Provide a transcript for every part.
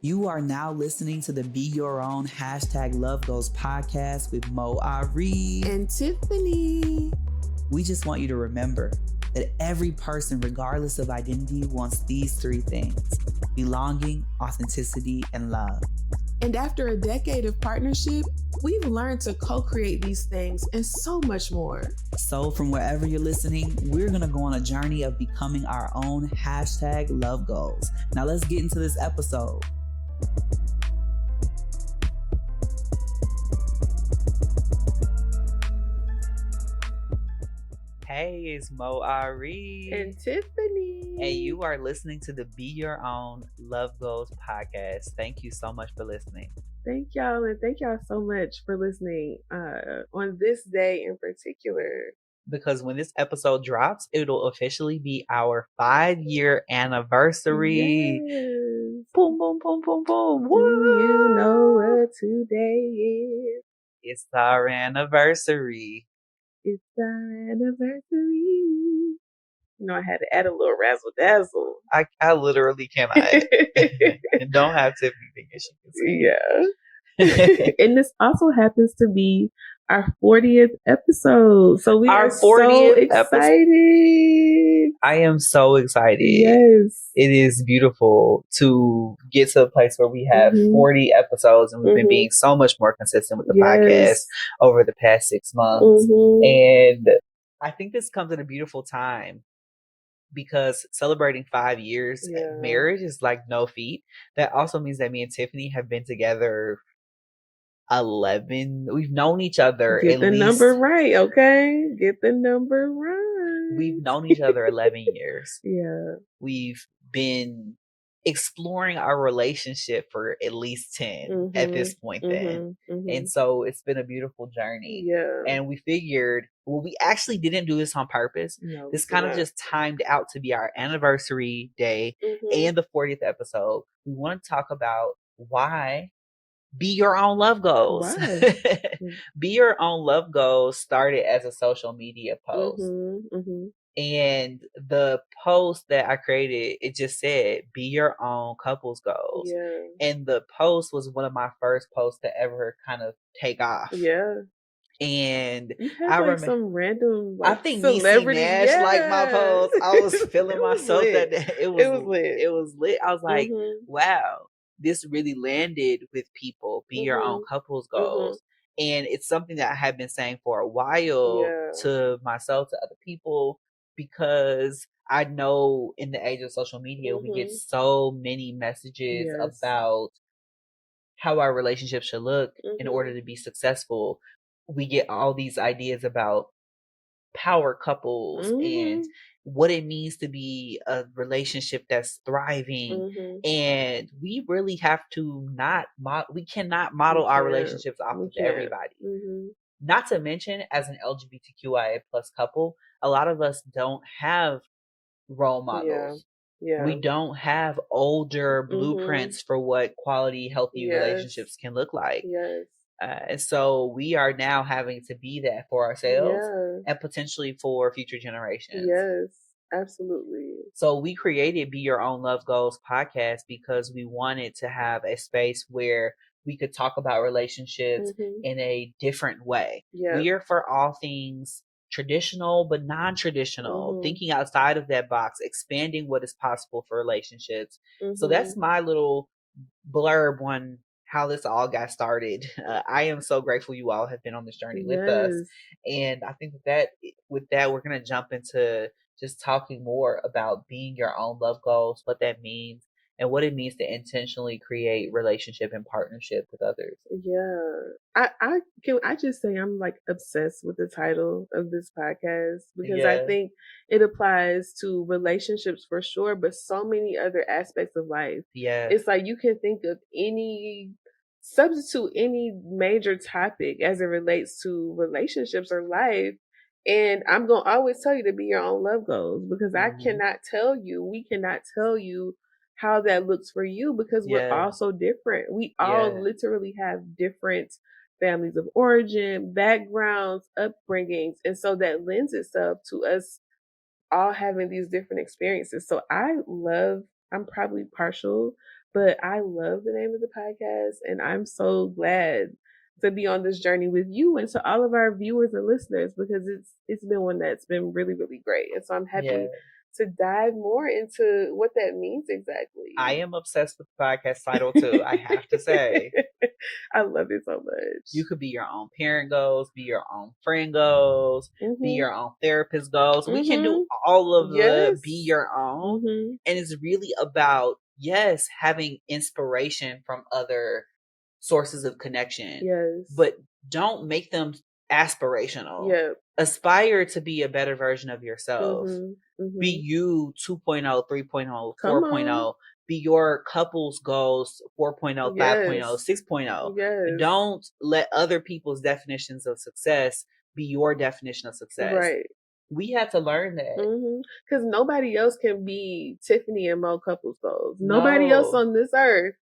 You are now listening to the Be Your Own #Love Goals podcast with Mo Ari and Tiffany. We just want you to remember that every person, regardless of identity, wants these three things: belonging, authenticity, and love. And after a decade of partnership, we've learned to co-create these things and so much more. So from wherever you're listening, we're going to go on a journey of becoming our own #Love Goals. Now let's get into this episode. Hey, it's Mo Ari and Tiffany, and you are listening to the Be Your Own Love Goals podcast. Thank you so much for listening. Thank y'all, and thank y'all so much for listening on this day in particular. Because when this episode drops, it'll officially be our 5-year anniversary. Yes. Boom, boom, boom, boom, boom. Do you know what today is? It's our anniversary. It's our anniversary. You know, I had to add a little razzle dazzle. I literally cannot. And don't have Tiffany thinking she can sing. Yeah. And this also happens to be our 40th episode. So we are so excited. I am so excited. Yes. It is beautiful to get to a place where we have 40 episodes and we've been being so much more consistent with the podcast over the past 6 months. And I think this comes at a beautiful time because celebrating 5 years marriage is like no feat. That also means that me and Tiffany have been together 11. We've known each other Get the number right, okay? Get the number right. We've known each other 11 years. Yeah. We've been exploring our relationship for at least 10 at this point then. And so it's been a beautiful journey. Yeah. And we figured, well, we actually didn't do this on purpose. No, this kind of just timed out to be our anniversary day and the 40th episode. We want to talk about why Be Your Own Love Goals. Be Your Own Love Goals started as a social media post. And the post that I created, it just said, be your own couples goals. Yeah. And the post was one of my first posts to ever kind of take off. Yeah. And you had like some random I think celebrity Niecy Nash liked my post. I was feeling myself that day. It was lit. It was lit. I was like, wow, this really landed with people. Be your own couples goals. And it's something that I have been saying for a while to myself, to other people, because I know in the age of social media, we get so many messages about how our relationship should look in order to be successful. We get all these ideas about power couples and what it means to be a relationship that's thriving. And we really have to we cannot model our relationships off of everybody. Not to mention, as an LGBTQIA plus couple, a lot of us don't have role models. We don't have older blueprints for what quality, healthy relationships can look like. And so we are now having to be that for ourselves and potentially for future generations. Yes, absolutely. So we created Be Your Own Love Goals podcast because we wanted to have a space where we could talk about relationships in a different way. We are for all things traditional but non-traditional, thinking outside of that box, expanding what is possible for relationships. So that's my little blurb on how this all got started. I am so grateful you all have been on this journey with us. And I think with that, we're going to jump into just talking more about being your own love goals, what that means, and what it means to intentionally create relationship and partnership with others. Yeah. I just say I'm like obsessed with the title of this podcast because I think it applies to relationships for sure, but so many other aspects of life. Yeah. It's like you can think of substitute any major topic as it relates to relationships or life. And I'm going to always tell you to be your own love goals because we cannot tell you how that looks for you because we're all so different. We all literally have different families of origin, backgrounds, upbringings. And so that lends itself to us all having these different experiences. So I'm probably partial, But I love the name of the podcast, and I'm so glad to be on this journey with you and to all of our viewers and listeners, because it's been one that's been really, really great. And so I'm happy to dive more into what that means exactly. I am obsessed with the podcast title too, I have to say. I love it so much. You could be your own parent goals, be your own friend goals, be your own therapist goals. We can do all of the be your own. And it's really about, having inspiration from other sources of connection. But don't make them aspirational. Aspire to be a better version of yourself. Be you 2.0, 3.0, 4.0. Be your couple's goals 4.0, 5.0, 6.0. Don't let other people's definitions of success be your definition of success. Right. We have to learn that. Because nobody else can be Tiffany and Mo couples goals. Nobody else on this earth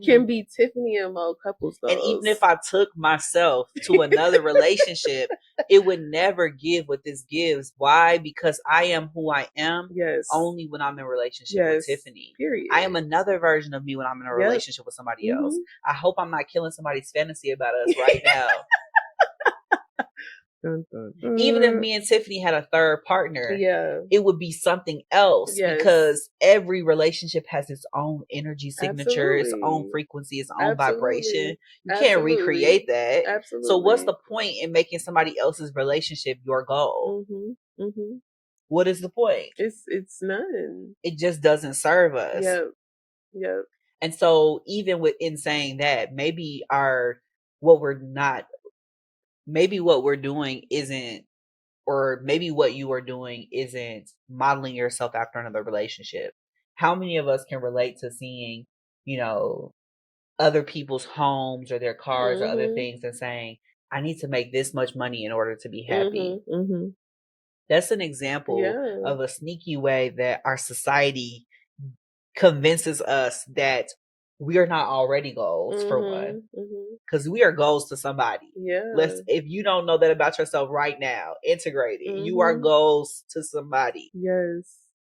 can be Tiffany and Mo couples goals. And even if I took myself to another relationship, it would never give what this gives. Why? Because I am who I am only when I'm in a relationship with Tiffany. Period. I am another version of me when I'm in a relationship with somebody else. I hope I'm not killing somebody's fantasy about us right now. Dun, dun, dun. Even if me and Tiffany had a third partner, it would be something else because every relationship has its own energy signature, its own frequency, its own vibration. You can't recreate that. So what's the point in making somebody else's relationship your goal? What is the point? It's none. It just doesn't serve us. Yep. And so even within saying that, maybe what we're doing isn't, or maybe what you are doing isn't modeling yourself after another relationship. How many of us can relate to seeing, other people's homes or their cars or other things and saying, I need to make this much money in order to be happy? That's an example of a sneaky way that our society convinces us that we are not already goals, for one. Because we are goals to somebody. If you don't know that about yourself right now, integrate it. You are goals to somebody.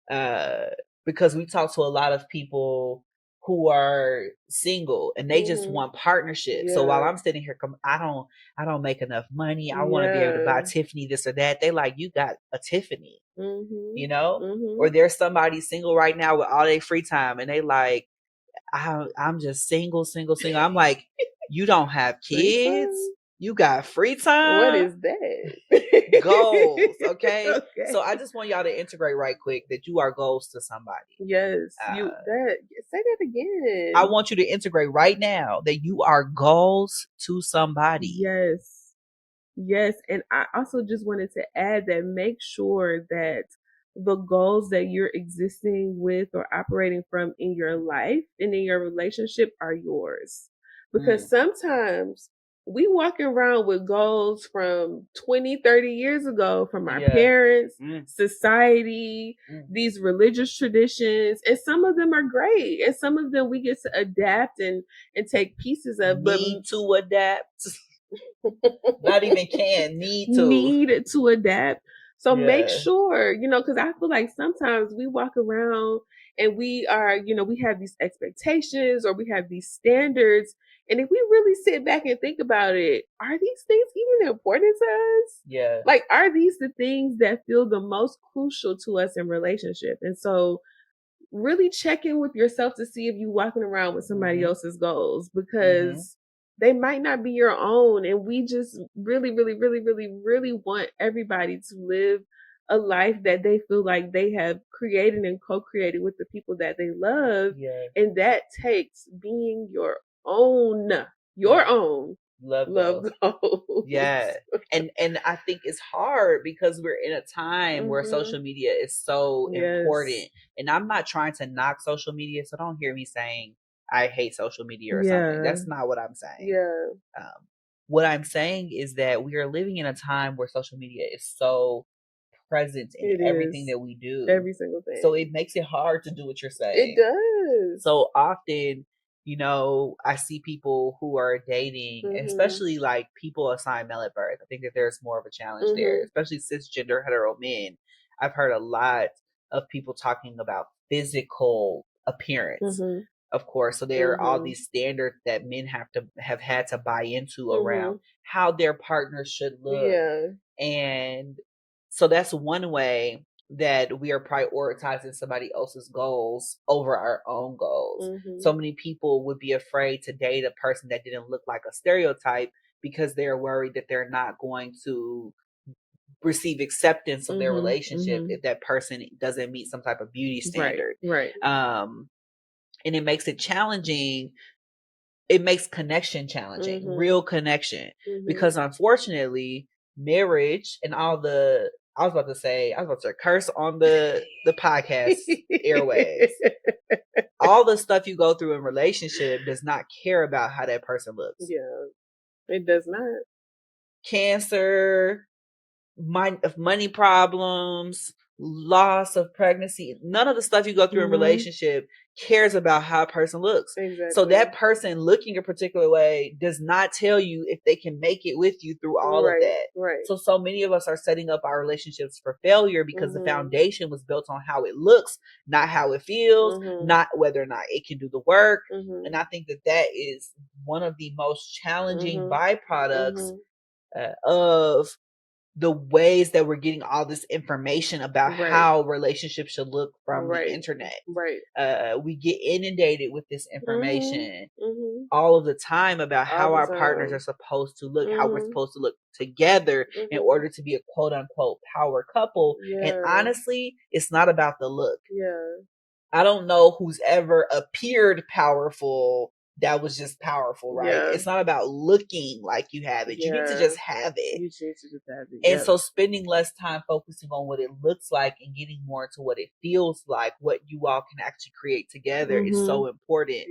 Because we talk to a lot of people who are single and they just want partnership. So while I'm sitting here, I don't make enough money. I want to be able to buy Tiffany this or that. They like, you got a Tiffany, or there's somebody single right now with all their free time and they like, I'm just single. I'm like, you don't have kids. You got free time. What is that? Goals. Okay? So I just want y'all to integrate right quick that you are goals to somebody. Say that again. I want you to integrate right now that you are goals to somebody. Yes. And I also just wanted to add that make sure that the goals that you're existing with or operating from in your life and in your relationship are yours. Because sometimes we walking around with goals from 20, 30 years ago from our parents, society, these religious traditions, and some of them are great. And some of them we get to adapt and take pieces of. Need to adapt. Not even need to adapt. So make sure, because I feel like sometimes we walk around and we are, we have these expectations or we have these standards. And if we really sit back and think about it, are these things even important to us? Like, are these the things that feel the most crucial to us in relationship? And so really check in with yourself to see if you're walking around with somebody else's goals, because they might not be your own. And we just really, really, really, really, really want everybody to live a life that they feel like they have created and co-created with the people that they love. And that takes being your own love goals. And I think it's hard because we're in a time where social media is so important. And I'm not trying to knock social media, so don't hear me saying I hate social media or something. That's not what I'm saying. What I'm saying is that we are living in a time where social media is so present in everything that we do. Every single thing. So it makes it hard to do what you're saying. It does. So often, I see people who are dating, especially like people assigned male at birth. I think that there's more of a challenge there, especially cisgender hetero men. I've heard a lot of people talking about physical appearance. of course. So there are all these standards that men have had to buy into around how their partners should look. Yeah. And so that's one way that we are prioritizing somebody else's goals over our own goals. So many people would be afraid to date a person that didn't look like a stereotype because they're worried that they're not going to receive acceptance of their relationship if that person doesn't meet some type of beauty standard. Right. And it makes it challenging. It makes connection challenging, real connection, because unfortunately, marriage and all the I was about to say curse on the podcast airwaves. All the stuff you go through in relationship does not care about how that person looks. Yeah, it does not. Cancer, money problems, loss of pregnancy, none of the stuff you go through in relationship cares about how a person looks. Exactly. So that person looking a particular way does not tell you if they can make it with you through all of that. Right. So many of us are setting up our relationships for failure because the foundation was built on how it looks, not how it feels, not whether or not it can do the work. And I think that is one of the most challenging byproducts of the ways that we're getting all this information about how relationships should look from the internet. We get inundated with this information all of the time about how our partners are supposed to look, how we're supposed to look together in order to be a quote unquote power couple. And honestly, it's not about the look. I don't know who's ever appeared powerful that was just powerful, right? It's not about looking like you have it. You need to just have it. You need to just have it. And so spending less time focusing on what it looks like and getting more into what it feels like, what you all can actually create together is so important.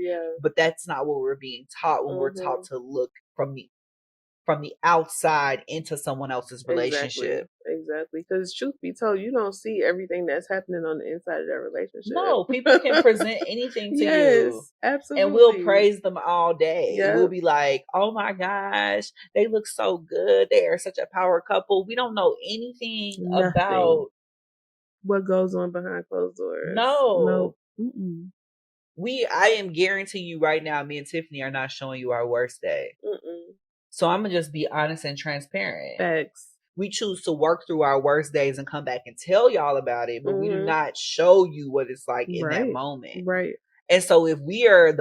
But that's not what we're being taught when we're taught to look from the outside into someone else's relationship. Exactly. Because truth be told, you don't see everything that's happening on the inside of that relationship. No, people can present anything to you. Absolutely. And we'll praise them all day. We'll be like, oh my gosh, they look so good. They are such a power couple. We don't know anything about what goes on behind closed doors. No. I am guaranteeing you right now, me and Tiffany are not showing you our worst day. So I'm going to just be honest and transparent. Facts. We choose to work through our worst days and come back and tell y'all about it, but we do not show you what it's like in that moment. Right. And so if we are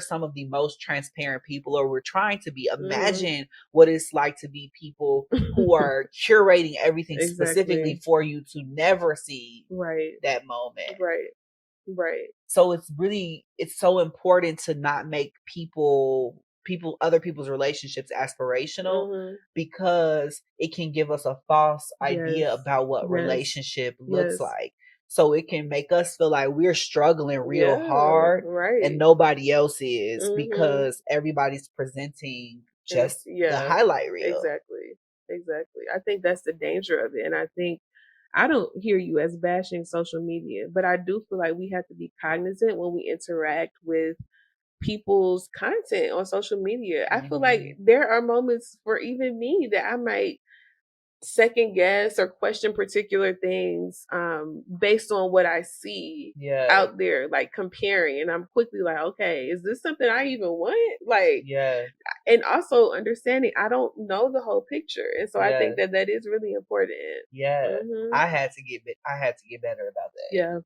some of the most transparent people, or we're trying to be, imagine what it's like to be people who are curating everything specifically for you to never see that moment. Right. So it's so important to not make other people's relationships aspirational, because it can give us a false idea about what relationship looks like. So it can make us feel like we're struggling real hard and nobody else is, because everybody's presenting just the highlight reel. Exactly. I think that's the danger of it. And I think I don't hear you as bashing social media, but I do feel like we have to be cognizant when we interact with people's content on social media. I feel like there are moments for even me that I might second guess or question particular things based on what I see out there, like comparing, and I'm quickly like, okay, is this something I even want? Like, and also understanding I don't know the whole picture, and so I think that is really important. I had to get better about that.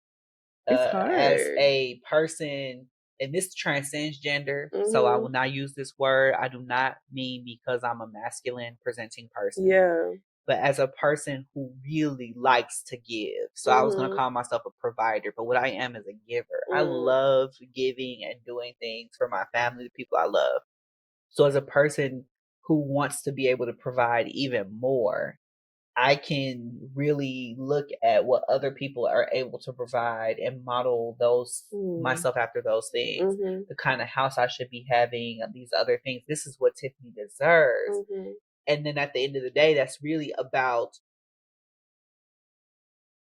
It's hard as a person, and this transcends gender, so I will not use this word. I do not mean because I'm a masculine presenting person. But as a person who really likes to give. So I was going to call myself a provider, but what I am is a giver. I love giving and doing things for my family, the people I love. So as a person who wants to be able to provide even more, I can really look at what other people are able to provide and model myself after those things. The kind of house I should be having, these other things. This is what Tiffany deserves. And then at the end of the day, that's really about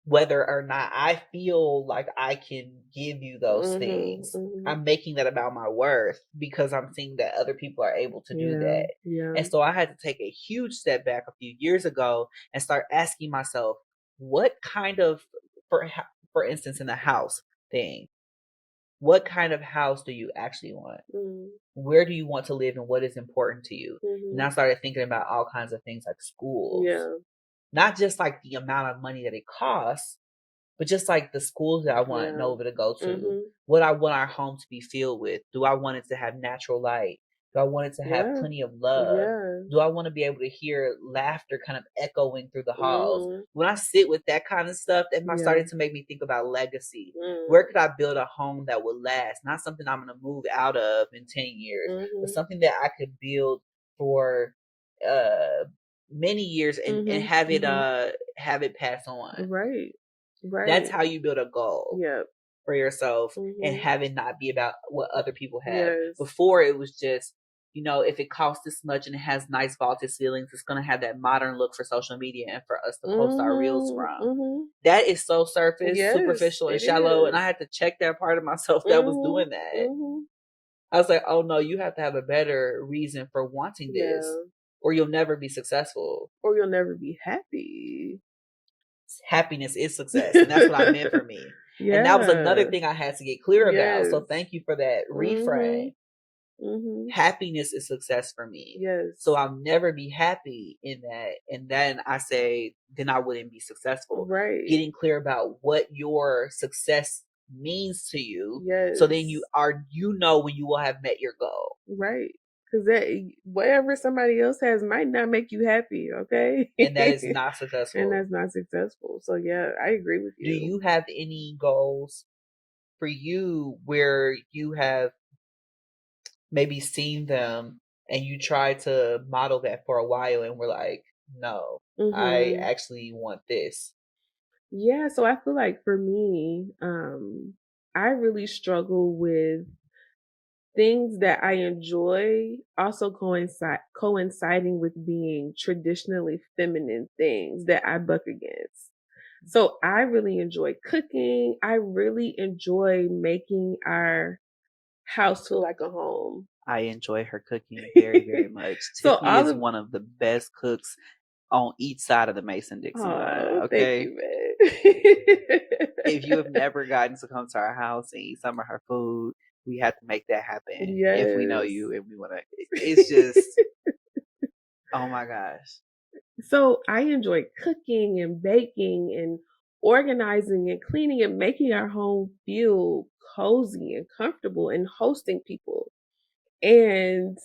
whether or not I feel like I can give you those things. I'm making that about my worth because I'm seeing that other people are able to do that. And so I had to take a huge step back a few years ago and start asking myself, what kind of, for instance, in the house thing, what kind of house do you actually want? Where do you want to live and what is important to you? And I started thinking about all kinds of things like schools. Not just like the amount of money that it costs, but just like the schools that I want Nova to go to, what I want our home to be filled with. Do I want it to have natural light? Do I want it to have plenty of love? Do I want to be able to hear laughter kind of echoing through the halls? When I sit with that kind of stuff, that started to make me think about legacy. Where could I build a home that would last? Not something I'm going to move out of in 10 years, but something that I could build for many years and have it pass on. Right. That's how you build a goal for yourself and have it not be about what other people have. Before it was just, if it costs this much and it has nice vaulted ceilings, it's going to have that modern look for social media and for us to post our reels from. That is so surface, superficial, and shallow. And I had to check that part of myself that was doing that. I was like, oh no, you have to have a better reason for wanting this, or you'll never be successful. Or you'll never be happy. Happiness is success. And that's what I meant for me. And that was another thing I had to get clear about. So thank you for that reframe. Happiness is success for me. So I'll never be happy in that. And then I say, then I wouldn't be successful. Getting clear about what your success means to you. So then you know when you will have met your goal. Because that whatever somebody else has might not make you happy, okay? And that is not successful. And that's not successful. So yeah, I agree with you. Do you have any goals for you where you have maybe seen them and you try to model that for a while and we're like, no, I actually want this? Yeah, so I feel like for me, I really struggle with things that I enjoy also coinciding with being traditionally feminine things that I buck against. So I really enjoy cooking. I really enjoy making our house feel like a home. I enjoy her cooking very, very much. So Tiffany is one of the best cooks on each side of the Mason-Dixon line. Okay. Thank you, man. If you have never gotten to come to our house and eat some of her food, we have to make that happen. If we know you and we want to, it's just, oh my gosh. So I enjoy cooking and baking and organizing and cleaning and making our home feel cozy and comfortable and hosting people. And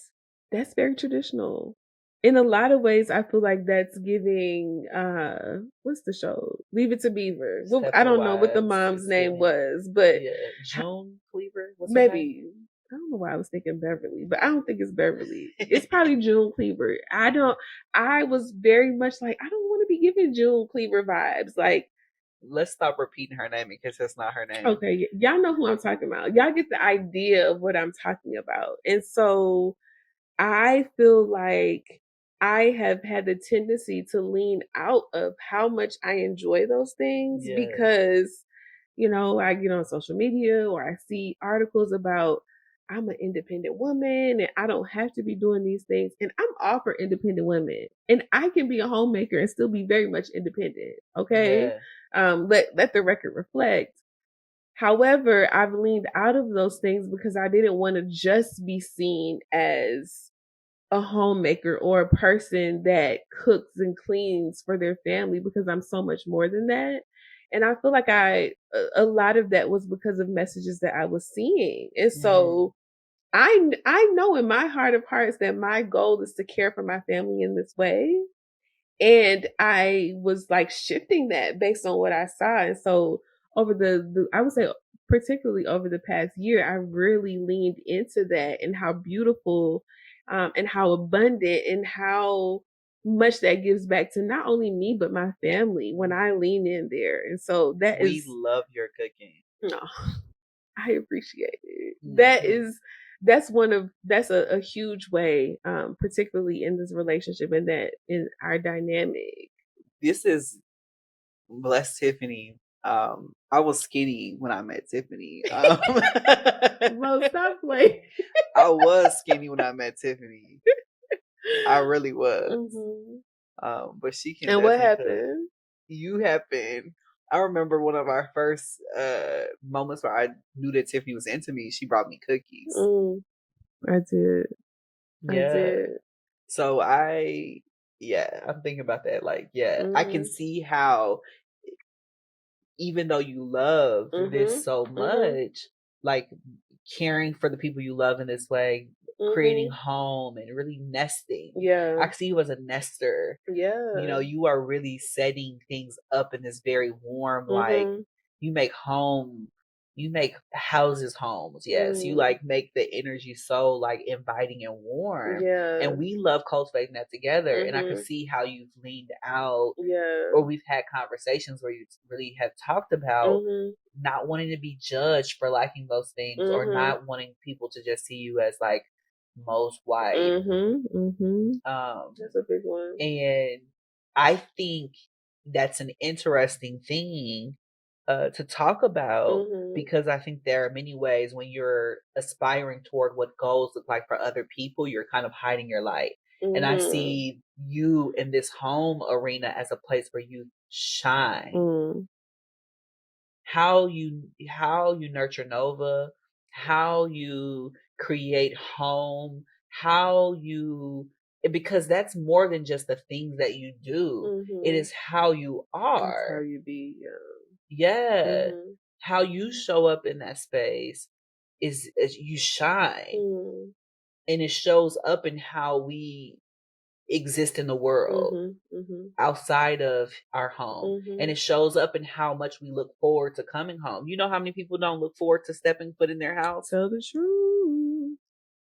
that's very traditional. In a lot of ways, I feel like that's giving what's the show? Leave It to Beaver. Well, I don't know what the mom's name was, but June Cleaver? Maybe. I don't know why I was thinking Beverly, but I don't think it's Beverly. It's probably June Cleaver. I was very much like, I don't want to be giving June Cleaver vibes. Like, let's stop repeating her name because that's not her name. Okay, y'all know who I'm talking about. Y'all get the idea of what I'm talking about. And so I feel like I have had the tendency to lean out of how much I enjoy those things because, I get on social media or I see articles about I'm an independent woman and I don't have to be doing these things. And I'm all for independent women. And I can be a homemaker and still be very much independent. Okay. Let the record reflect. However, I've leaned out of those things because I didn't want to just be seen as a homemaker or a person that cooks and cleans for their family because I'm so much more than that. And I feel like a lot of that was because of messages that I was seeing. And so I know in my heart of hearts that my goal is to care for my family in this way. And I was like shifting that based on what I saw. And so over I would say particularly over the past year, I really leaned into that and how beautiful and how abundant and how much that gives back to not only me, but my family when I lean in there. And so we love your cooking. No, I appreciate it. Mm-hmm. That's a huge way, particularly in this relationship and that in our dynamic. This is bless Tiffany. I was skinny when I met Tiffany. Well, stop playing. I was skinny when I met Tiffany. I really was. Mm-hmm. But she can. And what happened? You have been. I remember one of our first moments where I knew that Tiffany was into me. She brought me cookies. I did. Yeah. I did. So I'm thinking about that. Like, I can see how, even though you love this so much, like caring for the people you love in this way, creating home and really nesting. Yeah. I see you as a nester. Yeah. You know, you are really setting things up in this very warm, like you make houses homes. Yes. You like make the energy so like inviting and warm. Yeah. And we love cultivating that together. And I can see how you've leaned out. Yeah. Or we've had conversations where you really have talked about not wanting to be judged for liking those things, or not wanting people to just see you as like most white. That's a big one. And I think that's an interesting thing to talk about, because I think there are many ways when you're aspiring toward what goals look like for other people, you're kind of hiding your light. And I see you in this home arena as a place where you shine. How you nurture Nova, how you create home, because that's more than just the things that you do. It is how you are. That's how you be. Yeah. How you show up in that space is you shine. And it shows up in how we exist in the world outside of our home. And it shows up in how much we look forward to coming home. You know how many people don't look forward to stepping foot in their house? Tell the truth.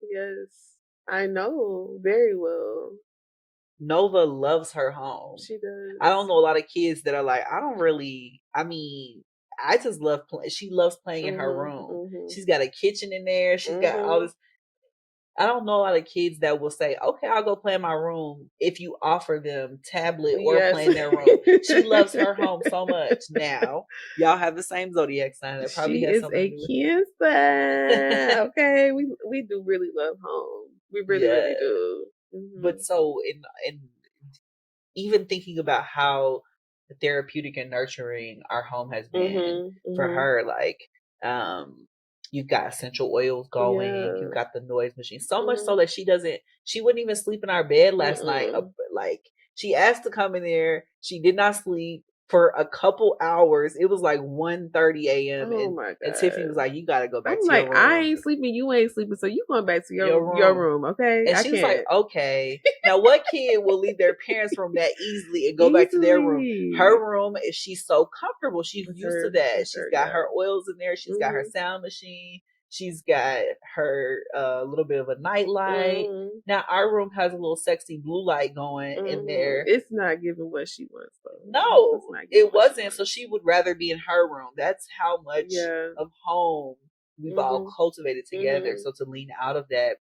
Yes. I know very well. Nova loves her home. She does. I don't know a lot of kids that are like, I just love she loves playing in her room. She's got a kitchen in there. She's got all this. I don't know a lot of kids that will say, okay, I'll go play in my room if you offer them tablet or play in their room. She loves her home so much. Now, y'all have the same zodiac sign. That probably has something to do with it. She is a Cancer. Okay, we do really love home. We really, really do. But so in even thinking about how therapeutic and nurturing our home has been for her, like you've got essential oils going, you've got the noise machine, so much so that she wouldn't even sleep in our bed last night. Like she asked to come in there, she did not sleep for a couple hours. It was like 1:30 a.m. Oh my God. And Tiffany was like, you gotta go back to your room. I ain't sleeping, you ain't sleeping, so you going back to your room, okay? And she was like, okay. Now what kid will leave their parents' room that easily and go back to their room? Her room is, she's so comfortable. She's used to that. She's got her oils in there. She's got her sound machine. She's got her little bit of a night light. Now our room has a little sexy blue light going in there. It's not giving what she wants though. No, it wasn't. So she would rather be in her room. That's how much of home we've all cultivated together. So to lean out of that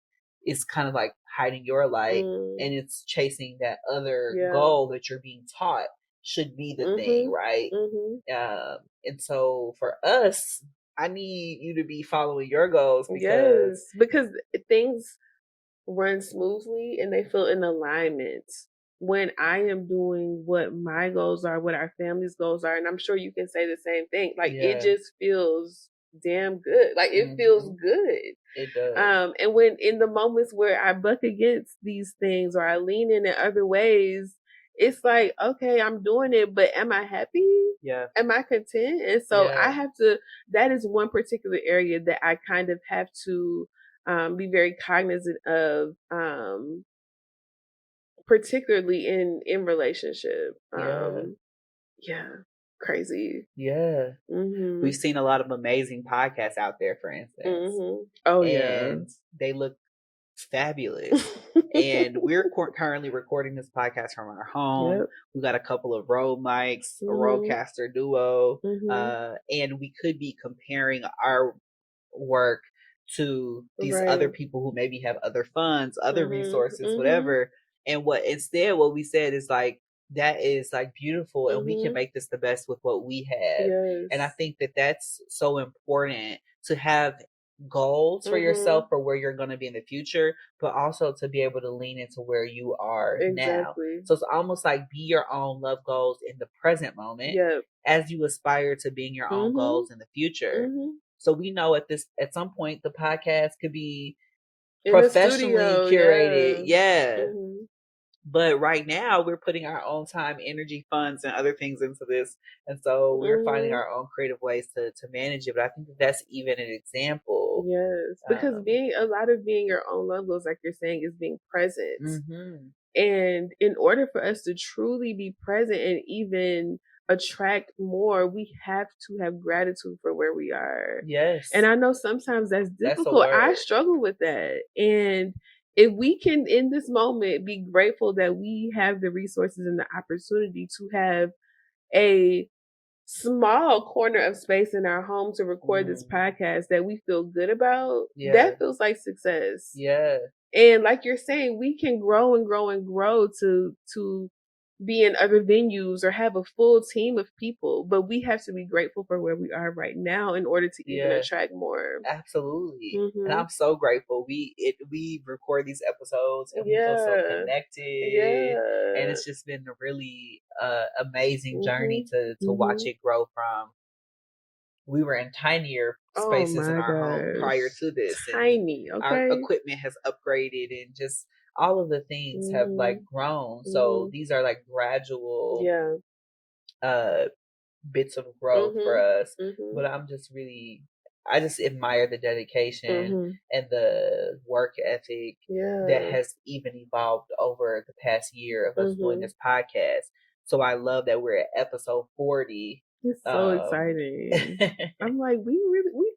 is kind of like hiding your light, and it's chasing that other goal that you're being taught should be the thing, right? And so for us, I need you to be following your goals, because things run smoothly and they feel in alignment when I am doing what my goals are, what our family's goals are. And I'm sure you can say the same thing. Like it just feels damn good. Like it feels good. It does. And when in the moments where I buck against these things or I lean in other ways, it's like, okay, I'm doing it, but am I happy? Yeah. Am I content? And so I have to, that is one particular area that I kind of have to be very cognizant of, particularly in relationship. Crazy. Yeah. We've seen a lot of amazing podcasts out there, for instance. Oh, and they look fabulous. And we're currently recording this podcast from our home. We've got a couple of Rode mics, a Rodecaster Duo, and we could be comparing our work to these other people who maybe have other funds, other resources, whatever. And what we said is like, that is like beautiful, and we can make this the best with what we have. And I think that that's so important, to have goals for yourself for where you're going to be in the future, but also to be able to lean into where you are now. So it's almost like be your own love goals in the present moment as you aspire to being your own goals in the future. So we know at some point the podcast could be in professionally curated. But right now we're putting our own time, energy, funds, and other things into this. And so we're finding our own creative ways to manage it. But I think that's even an example. Yes. Because being your own love goals, like you're saying, is being present. And in order for us to truly be present and even attract more, we have to have gratitude for where we are. Yes. And I know sometimes that's difficult. I struggle with that. And if we can, in this moment, be grateful that we have the resources and the opportunity to have a small corner of space in our home to record this podcast that we feel good about, that feels like success. Yeah. And like you're saying, we can grow and grow and grow to be in other venues or have a full team of people, but we have to be grateful for where we are right now in order to even attract more. Absolutely. And I'm so grateful. We record these episodes and we feel so connected. And it's just been a really amazing journey to watch it grow from. We were in tinier spaces in our home prior to this. Tiny, and our equipment has upgraded and just all of the things have like grown. So these are like gradual bits of growth for us. But I just admire the dedication and the work ethic that has even evolved over the past year of us doing this podcast. So I love that we're at episode 40. It's so exciting. I'm like, we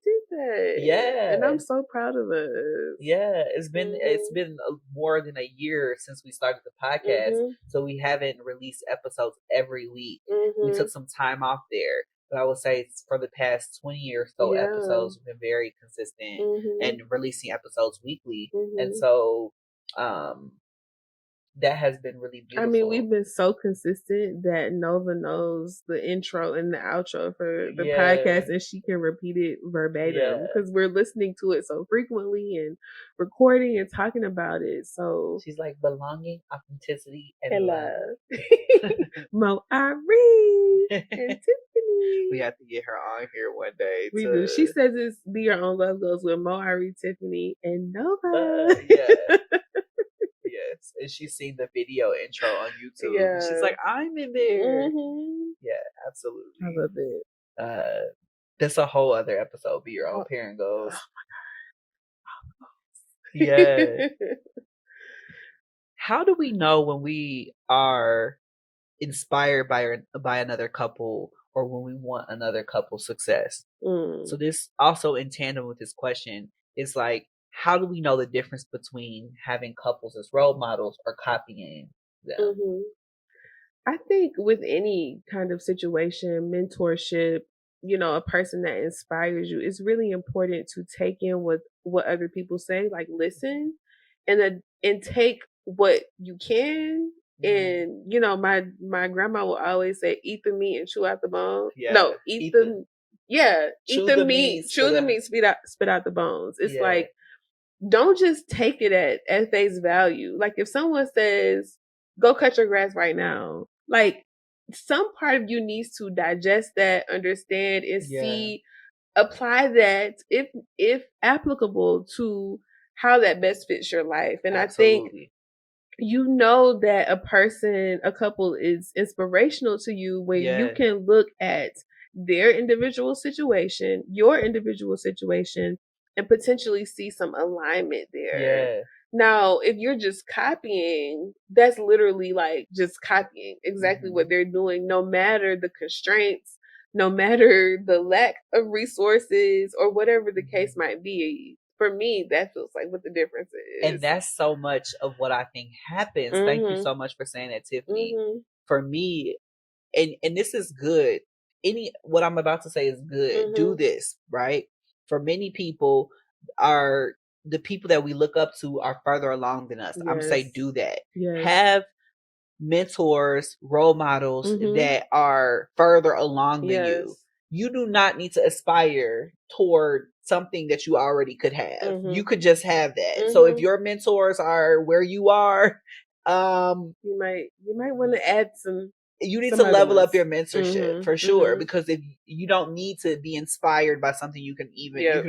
did that. Yeah. And I'm so proud of us. Yeah. It's been more than a year since we started the podcast. So we haven't released episodes every week. We took some time off there. But I would say for the past 20 or so episodes, we've been very consistent and releasing episodes weekly. And so that has been really beautiful. I mean, we've been so consistent that Nova knows the intro and the outro for the podcast, and she can repeat it verbatim because we're listening to it so frequently and recording and talking about it. So she's like belonging, authenticity, and love. Mo Ari and Tiffany. We have to get her on here one day. We do. She says it's Be Your Own Love Goes with Mo Ari, Tiffany, and Nova. Yes, and she's seen the video intro on YouTube. Yeah. She's like, I'm in there. Yeah, absolutely. I love it. That's a whole other episode. Be Your Own Parent Goals. Oh my God. Yeah. How do we know when we are inspired by another couple or when we want another couple's success? So this also in tandem with this question is like, how do we know the difference between having couples as role models or copying them? I think with any kind of situation, mentorship, a person that inspires you, it's really important to take in what other people say, like listen and take what you can. And my grandma will always say, eat the meat and chew out the bones. No, eat the meat, chew the meat, spit out the bones. It's like, don't just take it at face value. Like if someone says, go cut your grass right now, like some part of you needs to digest that, understand, and see, apply that if applicable to how that best fits your life. And absolutely. I think that a couple is inspirational to you when you can look at their individual situation, your individual situation, and potentially see some alignment there. Yeah. Now, if you're just copying, that's literally like just copying exactly what they're doing, no matter the constraints, no matter the lack of resources or whatever the case might be. For me, that feels like what the difference is. And that's so much of what I think happens. Thank you so much for saying that, Tiffany. For me, and this is good. What I'm about to say is good. Do this, right? For many people, the people that we look up to are further along than us. I'm gonna say do that. Have mentors, role models that are further along than you. you do not need to aspire toward something that you already could have. You could just have that. So if your mentors are where you are, you might want to add some. You need to level up your mentorship for sure, because if you don't need to be inspired by something you can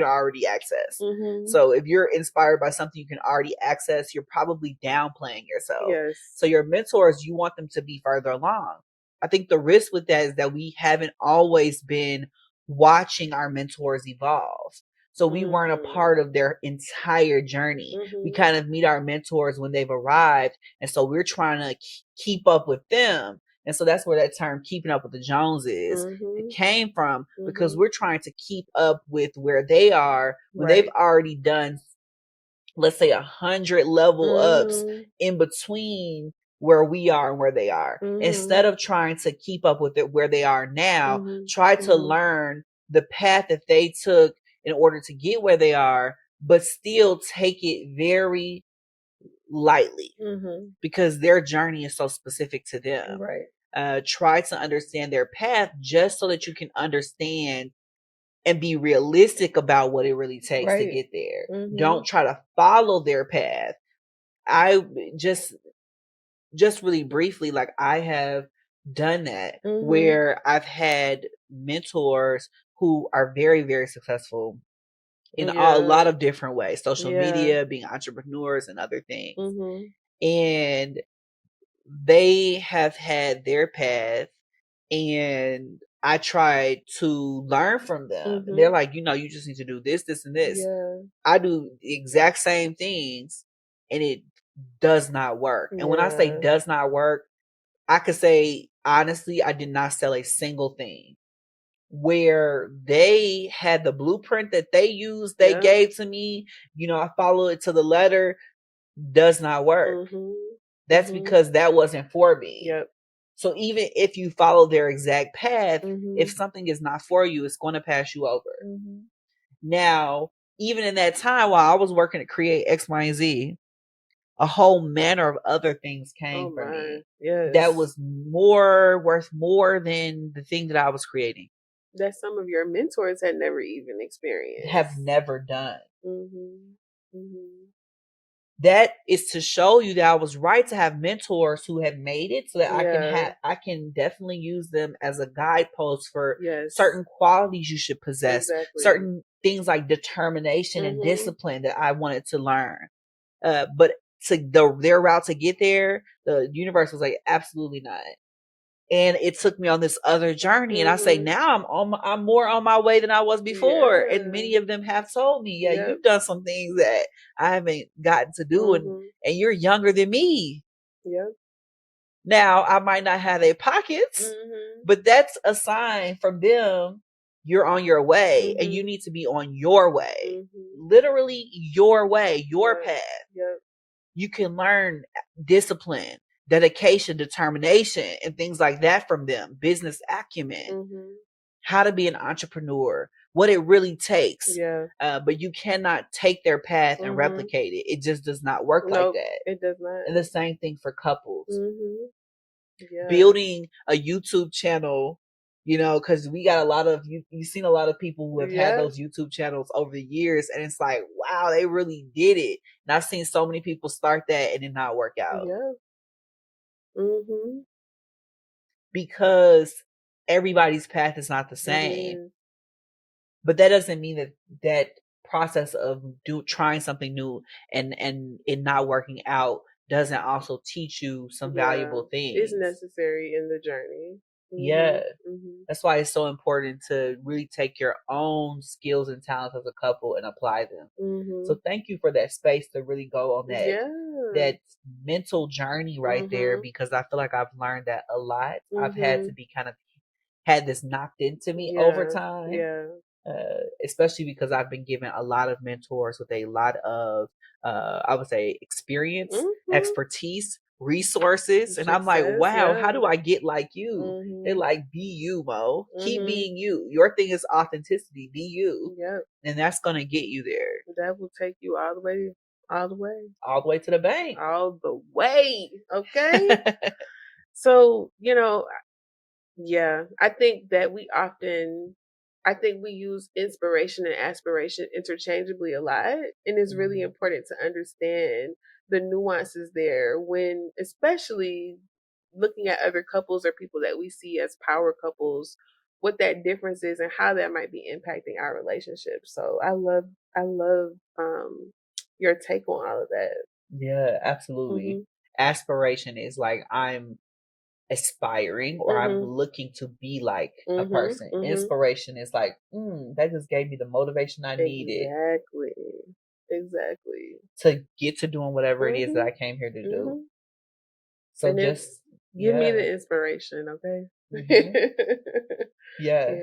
already access. So if you're inspired by something you can already access, you're probably downplaying yourself. Yes. So your mentors, you want them to be further along. I think the risk with that is that we haven't always been watching our mentors evolve. So we weren't a part of their entire journey. We kind of meet our mentors when they've arrived. And so we're trying to keep up with them. And so that's where that term keeping up with the Joneses it came from, because we're trying to keep up with where they are when they've already done, let's say, 100 level ups in between where we are and where they are. Instead of trying to keep up with it where they are now, try to learn the path that they took in order to get where they are, but still take it very lightly because their journey is so specific to them. Right. Try to understand their path just so that you can understand and be realistic about what it really takes to get there. Don't try to follow their path. I just really briefly, like, I have done that where I've had mentors who are very, very successful in a lot of different ways, social media, being entrepreneurs and other things. And they have had their path, and I tried to learn from them. They're like, you just need to do this, this, and this. I do the exact same things, and it does not work. And when I say does not work, I could say, honestly, I did not sell a single thing. Where they had the blueprint that they used, they gave to me, I follow it to the letter, does not work. That's because that wasn't for me. Yep. So even if you follow their exact path, if something is not for you, it's going to pass you over. Now, even in that time while I was working to create X, Y, and Z, a whole manner of other things came from me. Yes. That was worth more than the thing that I was creating. That some of your mentors had never even experienced. Have never done. That is to show you that I was right to have mentors who have made it, so that I can definitely use them as a guidepost for certain qualities you should possess, certain things like determination and discipline that I wanted to learn. But their route to get there, the universe was like, absolutely not. And it took me on this other journey. And I say now I'm more on my way than I was before. And many of them have told me, you've done some things that I haven't gotten to do. And you're younger than me. Now I might not have their pockets, but that's a sign from them. You're on your way and you need to be on your way. Literally your way, your path. You can learn discipline, dedication, determination, and things like that from them. Business acumen, how to be an entrepreneur, what it really takes. But you cannot take their path and replicate it. It just does not work like that. It does not. And the same thing for couples. Building a YouTube channel, because we got a lot of you've seen a lot of people who have had those YouTube channels over the years, and it's like, wow, they really did it. And I've seen so many people start that and it not work out. Because everybody's path is not the same. But that doesn't mean that process of trying something new and it not working out doesn't also teach you some valuable things. It's necessary in the journey. That's why it's so important to really take your own skills and talents as a couple and apply them. So thank you for that space to really go on that mental journey right there, because I feel like I've learned that a lot. I've had to be had this knocked into me over time. Especially because I've been given a lot of mentors with a lot of I would say experience, expertise, resources, and I'm like, wow, how do I get like you? They're like, be you, Mo. Keep being you. Your thing is authenticity. Be you. And that's gonna get you there. That will take you all the way to the bank. All the way. Okay. So, I think that we often I think we use inspiration and aspiration interchangeably a lot, and it's really important to understand the nuances there when, especially looking at other couples or people that we see as power couples, what that difference is and how that might be impacting our relationship. So I love your take on all of that. Yeah, absolutely. Aspiration is like I'm aspiring or I'm looking to be like a person. Inspiration is like, that just gave me the motivation I needed. Exactly. To get to doing whatever it is that I came here to do. So and just give me the inspiration, okay? Yeah.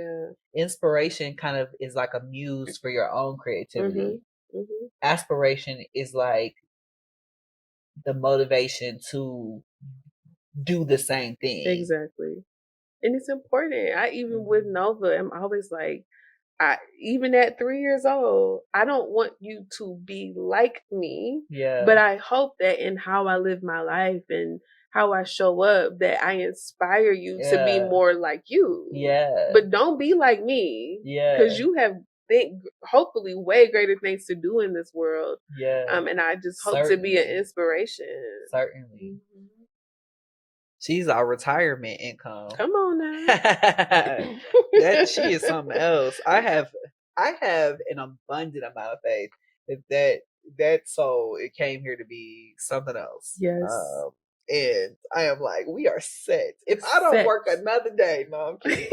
Inspiration kind of is like a muse for your own creativity. Aspiration is like the motivation to do the same thing. Exactly. And it's important. I even with Nova, I'm always like, even at 3 years old, I don't want you to be like me. Yeah. But I hope that in how I live my life and how I show up, that I inspire you to be more like you. Yeah. But don't be like me. Yeah. Because you have hopefully way greater things to do in this world. Yeah. And I just hope to be an inspiration. Certainly. She's our retirement income. Come on now. That she is something else. I have an abundant amount of faith that soul, it came here to be something else. Yes. And I am like, we are set. If I don't work another day, no, I'm kidding.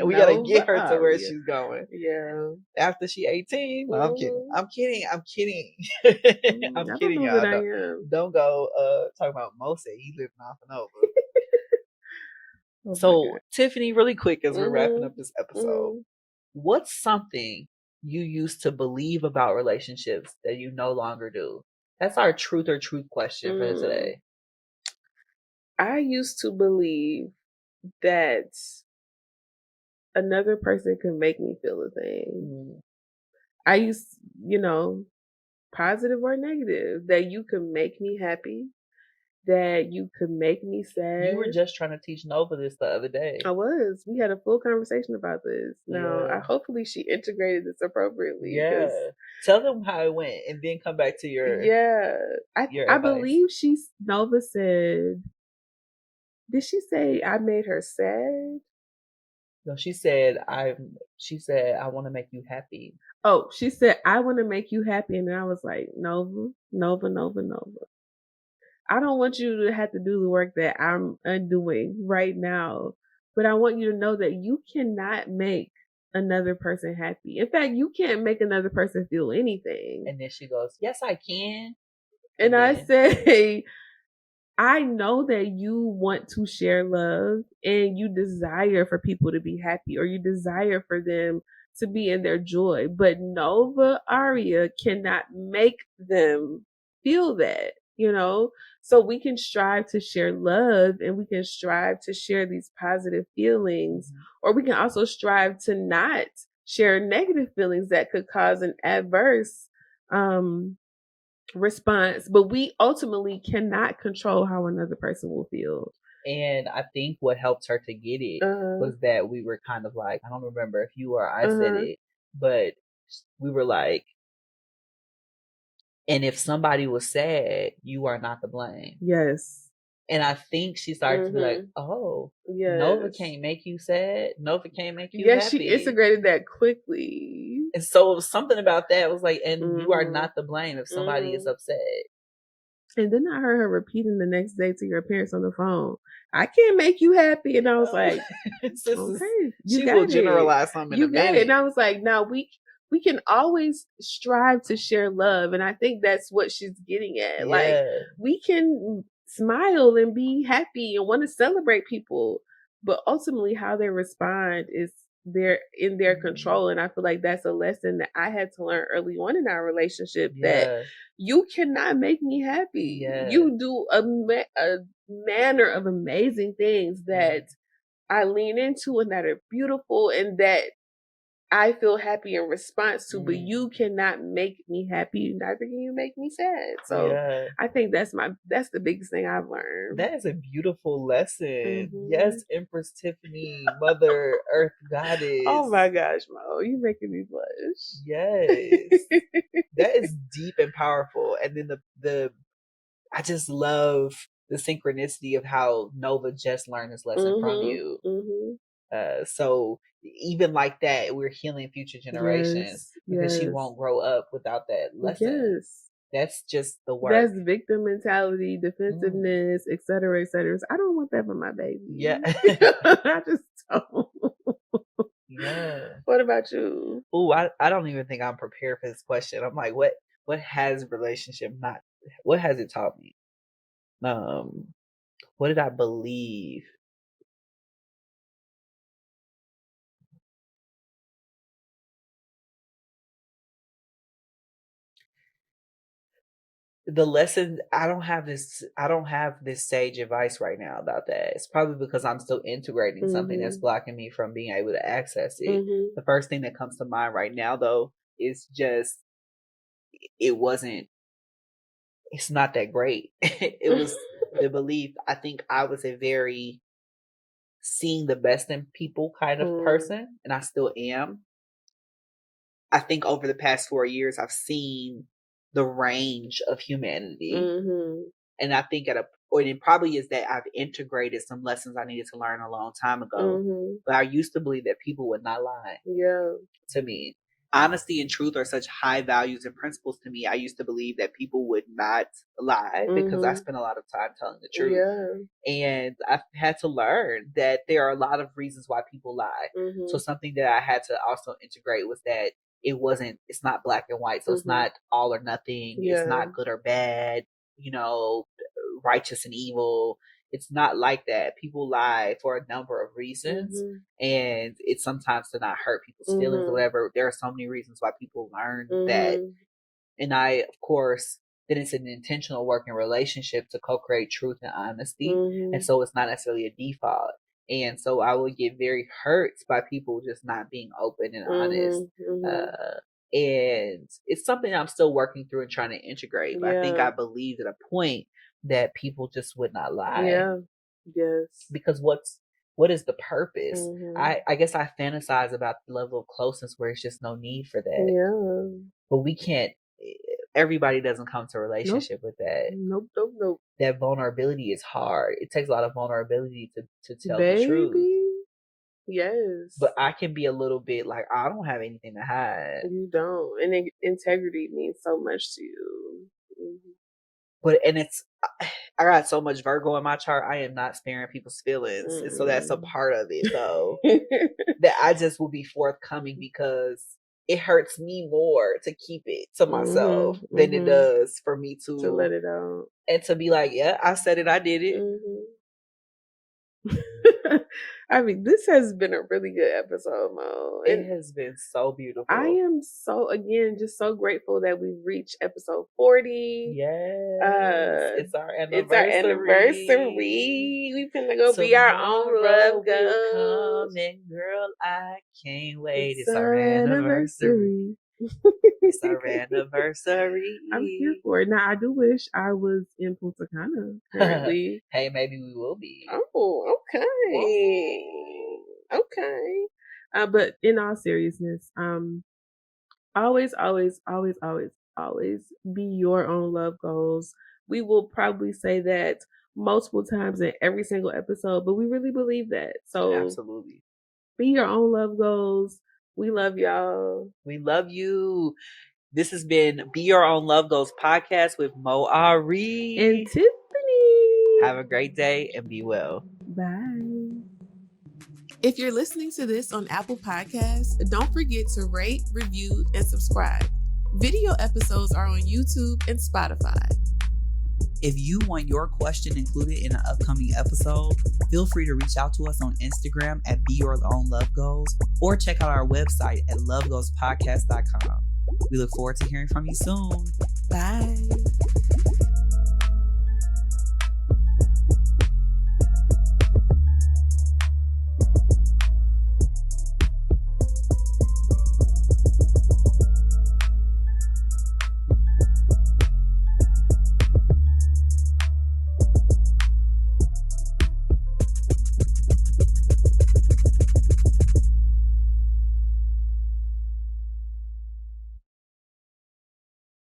We gotta get her to where she's going. Yeah. After she 18, no, I'm kidding. I'm kidding. I'm kidding. I'm kidding, y'all. Don't go talking about Mose. He living off and over. So, Tiffany, really quick as we're wrapping up this episode, what's something you used to believe about relationships that you no longer do? That's our truth or truth question for today. I used to believe that another person could make me feel a thing. I used, positive or negative, that you could make me happy, that you could make me sad. You were just trying to teach Nova this the other day. I was. We had a full conversation about this. Now, hopefully she integrated this appropriately. Yeah. Tell them how it went and then come back to your I believe Nova said, did she say I made her sad? No, she said I want to make you happy. Oh, she said I want to make you happy, and I was like, Nova. I don't want you to have to do the work that I'm undoing right now, but I want you to know that you cannot make another person happy. In fact, you can't make another person feel anything. And then she goes, yes, I can. And I say, I know that you want to share love and you desire for people to be happy, or you desire for them to be in their joy, but Nova Aria cannot make them feel that, So we can strive to share love and we can strive to share these positive feelings, or we can also strive to not share negative feelings that could cause an adverse response, but we ultimately cannot control how another person will feel. And I think what helped her to get it was that we were kind of like, I don't remember if you or I said it, but we were like, and if somebody was sad, you are not to blame. Yes. And I think she started to be like, oh, Nova can't make you sad. Nova can't make you happy. Yes, she integrated that quickly. And so it was something about that. It was like, and you are not to blame if somebody is upset. And then I heard her repeating the next day to your parents on the phone, I can't make you happy. And I was like, okay, she will generalize something. You got it. And I was like, now we can always strive to share love. And I think that's what she's getting at. Like, we can smile and be happy and want to celebrate people, but ultimately how they respond is in their control. And I feel like that's a lesson that I had to learn early on in our relationship, that you cannot make me happy. You do a manner of amazing things that I lean into and that are beautiful and that I feel happy in response to, but you cannot make me happy, neither can you make me sad. So I think that's the biggest thing I've learned. That is a beautiful lesson. Yes, Empress Tiffany, Mother Earth Goddess. Oh my gosh, Mo, you making me blush. Yes. That is deep and powerful. And then I just love the synchronicity of how Nova just learned this lesson from you. So even like that, we're healing future generations because she won't grow up without that lesson. That's just the work. That's victim mentality, defensiveness, et cetera, et cetera. I don't want that for my baby. Yeah. I just don't. Yeah. What about you? Oh, I don't even think I'm prepared for this question. I'm like, what has what has it taught me? What did I believe? The lesson, I don't have this sage advice right now about that. It's probably because I'm still integrating something that's blocking me from being able to access it. The first thing that comes to mind right now though is just it's not that great. It was the belief. I think I was a very seeing the best in people kind of person, and I still am. I think over the past 4 years I've seen the range of humanity. And I think it probably is that I've integrated some lessons I needed to learn a long time ago. But I used to believe that people would not lie to me. Honesty and truth are such high values and principles to me. I used to believe that people would not lie because I spent a lot of time telling the truth. And I've had to learn that there are a lot of reasons why people lie. So something that I had to also integrate was that it's not black and white. So it's not all or nothing. It's not good or bad, righteous and evil. It's not like that. People lie for a number of reasons, and it's sometimes to not hurt people's feelings or whatever. There are so many reasons why people learn that. And I, of course, then it's an intentional working relationship to co-create truth and honesty. And so it's not necessarily a default. And so I would get very hurt by people just not being open and honest. And it's something I'm still working through and trying to integrate. But I think I believed at a point that people just would not lie. Because what is the purpose? I guess I fantasize about the level of closeness where it's just no need for that. But we can't. Everybody doesn't come to a relationship with that. Nope. That vulnerability is hard. It takes a lot of vulnerability to tell the truth. Yes. But I can be a little bit like, I don't have anything to hide. You don't. And integrity means so much to you. I got so much Virgo in my chart. I am not sparing people's feelings. And so that's a part of it though. That I just will be forthcoming because it hurts me more to keep it to myself than it does for me to let it out. And to be like, yeah, I said it, I did it. I mean, this has been a really good episode, Mo. It has been so beautiful. I am just so grateful that we've reached episode 40. Yes. It's our anniversary. We finna go be our own love girl. Girl, I can't wait. It's our anniversary. It's our anniversary. I'm here for it. Now, I do wish I was in Punta Cana currently. Hey, maybe we will be. Oh, okay. Whoa. Okay. But in all seriousness, always be your own love goals. We will probably say that multiple times in every single episode, but we really believe that. So absolutely. Be your own love goals. We love y'all. We love you. This has been Be Your Own Love Goals podcast with Mo Ari and Tiffany. Have a great day and be well. Bye. If you're listening to this on Apple Podcasts, don't forget to rate, review, and subscribe. Video episodes are on YouTube and Spotify. If you want your question included in an upcoming episode, feel free to reach out to us on Instagram at Be Your Own Love Goals or check out our website at lovegoalspodcast.com. We look forward to hearing from you soon. Bye.